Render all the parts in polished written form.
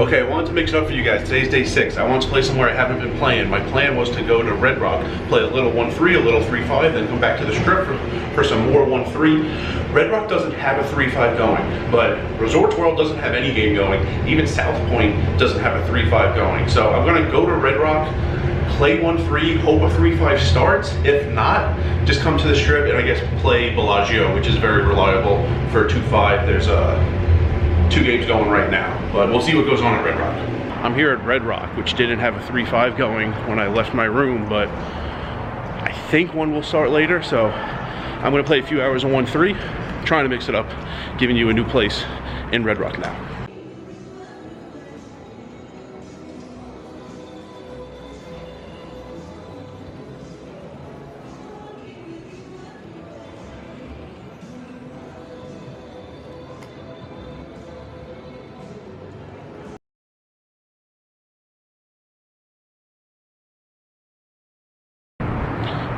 Okay, I wanted to mix it up for you guys. Today's day 6. I wanted to play somewhere I haven't been playing. My plan was to go to Red Rock, play a little 1-3, a little 3-5, then come back to the strip for some more 1-3. Red Rock doesn't have a 3-5 going, but Resorts World doesn't have any game going. Even South Point doesn't have a 3-5 going. So I'm gonna go to Red Rock, play 1-3, hope a 3-5 starts. If not, just come to the strip and I guess play Bellagio, which is very reliable for 2-5. There's 2 games going right now, but we'll see what goes on at Red Rock. I'm here at Red Rock, which didn't have a 3-5 going when I left my room, but I think one will start later, so I'm gonna play a few hours of 1-3, trying to mix it up, giving you a new place in Red Rock now.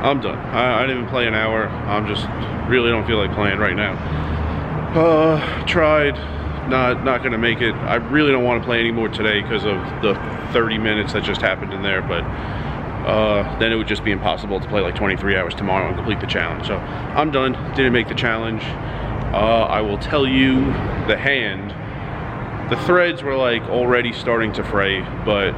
I'm done. I didn't even play an hour. I'm just really don't feel like playing right now. Tried, not gonna make it. I really don't want to play anymore today because of the 30 minutes that just happened in there, but then it would just be impossible to play like 23 hours tomorrow and complete the challenge. So I'm done. Didn't make the challenge. I will tell you the hand. The threads were like already starting to fray, but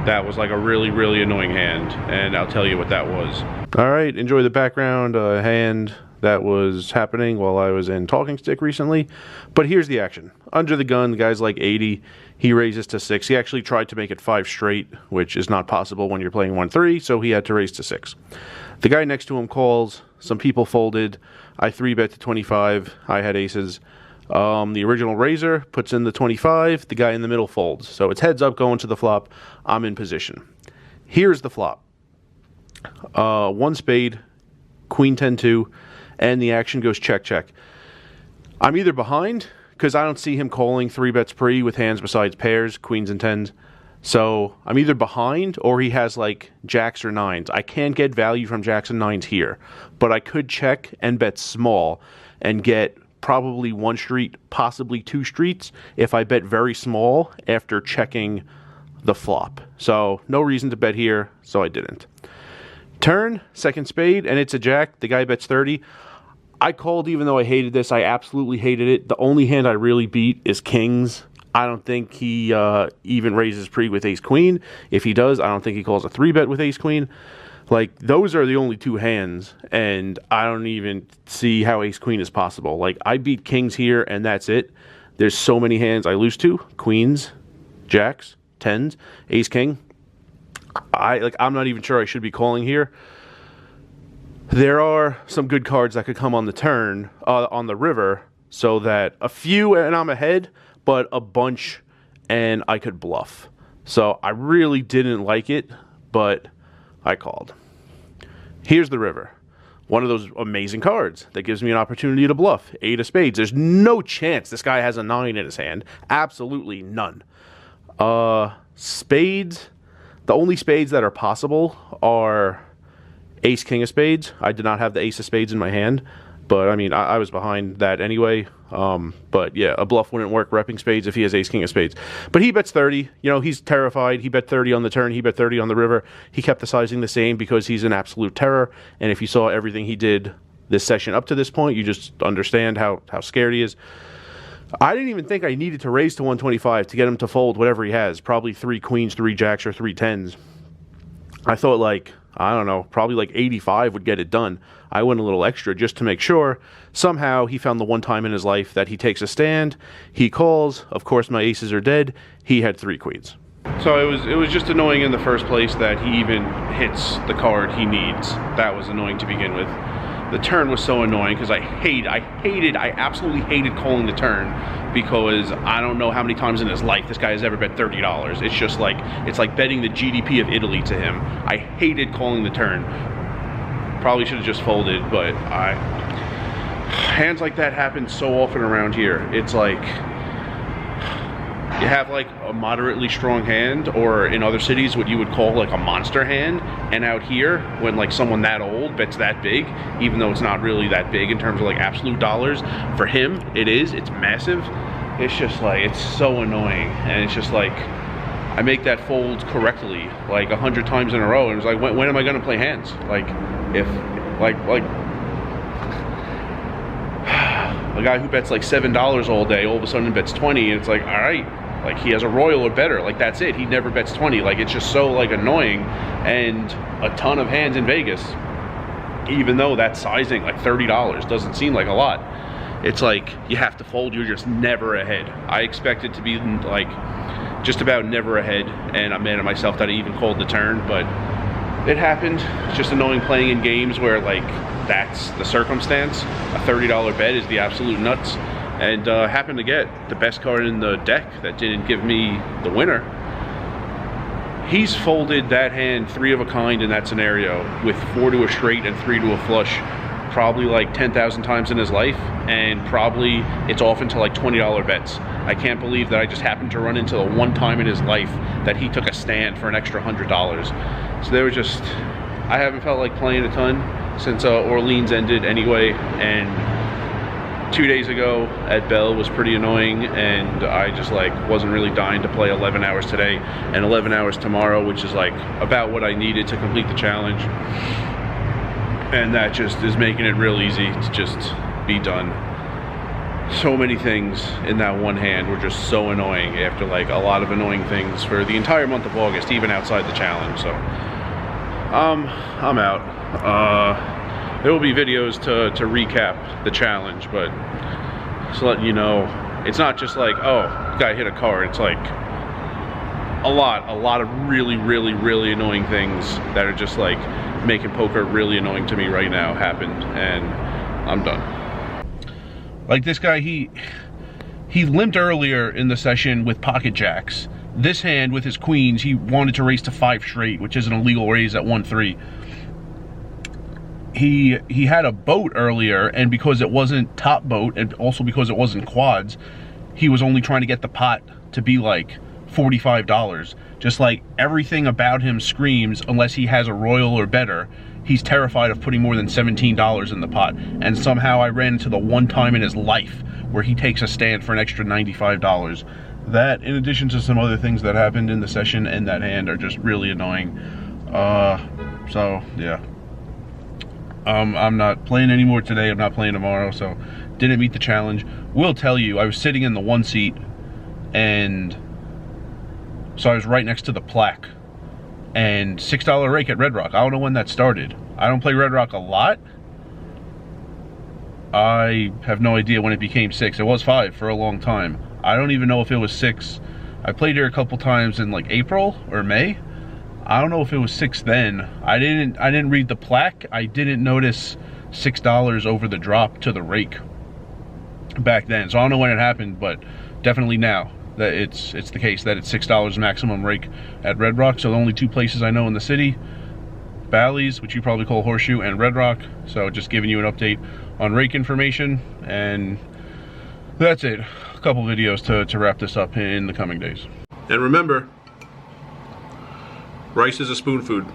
that was like a really, really annoying hand, and I'll tell you what that was. All right, enjoy the background hand that was happening while I was in Talking Stick recently. But here's the action. Under the gun, the guy's like 80. He raises to 6. He actually tried to make it 5 straight, which is not possible when you're playing 1-3, so he had to raise to 6. The guy next to him calls. Some people folded. I 3-bet to 25. I had aces. The original raiser puts in the 25. The guy in the middle folds. So it's heads up going to the flop. I'm in position. Here's the flop. 1 spade, queen 10-2, and the action goes check, check. I'm either behind, because I don't see him calling 3-bets pre with hands besides pairs, queens and 10s. So I'm either behind, or he has like jacks or 9s. I can't get value from jacks and 9s here, but I could check and bet small and get probably 1 street, possibly 2 streets, if I bet very small after checking the flop. So no reason to bet here, so I didn't. Turn, second spade, and it's a jack. The guy bets 30. I called even though I hated this. I absolutely hated it. The only hand I really beat is kings. I don't think he even raises pre with ace queen. If he does, I don't think he calls a 3-bet with ace queen. Like, those are the only 2 hands, and I don't even see how ace queen is possible. Like, I beat kings here, and that's it. There's so many hands I lose to. Queens, jacks, 10s, ace king. I'm not even sure I should be calling here. There are some good cards that could come on the turn, on the river, so that a few and I'm ahead, but a bunch and I could bluff. So I really didn't like it, but I called. Here's the river. One of those amazing cards that gives me an opportunity to bluff. 8 of spades. There's no chance this guy has a 9 in his hand. Absolutely none. Spades. The only spades that are possible are ace king of spades. I did not have the ace of spades in my hand, but I mean, I was behind that anyway. But yeah, a bluff wouldn't work repping spades if he has ace king of spades. But he bets 30. You know, he's terrified. He bet 30 on the turn. He bet 30 on the river. He kept the sizing the same because he's an absolute terror. And if you saw everything he did this session up to this point, you just understand how scared he is. I didn't even think I needed to raise to 125 to get him to fold whatever he has. Probably 3 queens, 3 jacks, or 3 10s. I thought like, I don't know, probably like 85 would get it done. I went a little extra just to make sure. Somehow he found the one time in his life that he takes a stand. He calls. Of course, my aces are dead. He had 3 queens. So it was just annoying in the first place that he even hits the card he needs. That was annoying to begin with. The turn was so annoying because I absolutely hated calling the turn because I don't know how many times in his life this guy has ever bet $30. It's just like, it's like betting the GDP of Italy to him. I hated calling the turn. Probably should have just folded, but hands like that happen so often around here. It's like, you have like a moderately strong hand, or in other cities what you would call like a monster hand, and out here when like someone that old bets that big, even though it's not really that big in terms of like absolute dollars, for him it is, it's massive. it's just like, it's so annoying. And it's just like, I make that fold correctly like 100 times in a row, and it's like, when am I gonna play hands? Like, if like a guy who bets like $7 all day all of a sudden bets 20, and it's like, all right, like he has a royal or better, like that's it, he never bets 20. Like, it's just so like annoying. And a ton of hands in Vegas, even though that sizing like $30 doesn't seem like a lot, it's like you have to fold, you're just never ahead. I expect it to be like just about never ahead, and I'm mad at myself that I even called the turn, but it happened. It's just annoying playing in games where like that's the circumstance. A $30 bet is the absolute nuts, and happened to get the best card in the deck that didn't give me the winner. He's folded that hand 3 of a kind in that scenario with 4 to a straight and 3 to a flush probably like 10,000 times in his life, and probably it's off into like $20 bets. I can't believe that I just happened to run into the one time in his life that he took a stand for an extra $100. So they were just, I haven't felt like playing a ton since Orleans ended anyway, and 2 days ago at Bell was pretty annoying, and I just like wasn't really dying to play 11 hours today and 11 hours tomorrow, which is like about what I needed to complete the challenge. And that just is making it real easy to just be done. So many things in that one hand were just so annoying after like a lot of annoying things for the entire month of August, even outside the challenge. So I'm out. There will be videos to recap the challenge, but just letting you know, it's not just like, oh, guy hit a card. It's like a lot of really annoying things that are just like making poker really annoying to me right now happened, and I'm done. Like this guy, he limped earlier in the session with pocket jacks. This hand with his queens, he wanted to raise to 5 straight, which is an illegal raise at 1-3. He had a boat earlier, and because it wasn't top boat, and also because it wasn't quads, he was only trying to get the pot to be like $45. Just like everything about him screams, unless he has a royal or better, he's terrified of putting more than $17 in the pot. And somehow I ran into the one time in his life where he takes a stand for an extra $95. That, in addition to some other things that happened in the session and that hand, are just really annoying. So yeah, I'm not playing anymore today. I'm not playing tomorrow, so didn't meet the challenge. Will tell you, I was sitting in the 1 seat, and so I was right next to the plaque, and $6 rake at Red Rock. I don't know when that started. I don't play Red Rock a lot. I have no idea when it became 6. It was 5 for a long time. I don't even know if it was 6. I played here a couple times in like April or May. I don't know if it was 6 then. I didn't read the plaque. I didn't notice $6 over the drop to the rake back then. So I don't know when it happened, but definitely now that it's the case that it's $6 maximum rake at Red Rock. So the only 2 places I know in the city, Bally's, which you probably call Horseshoe, and Red Rock. So just giving you an update on rake information, and that's it. A couple videos to wrap this up in the coming days. And remember, rice is a spoon food.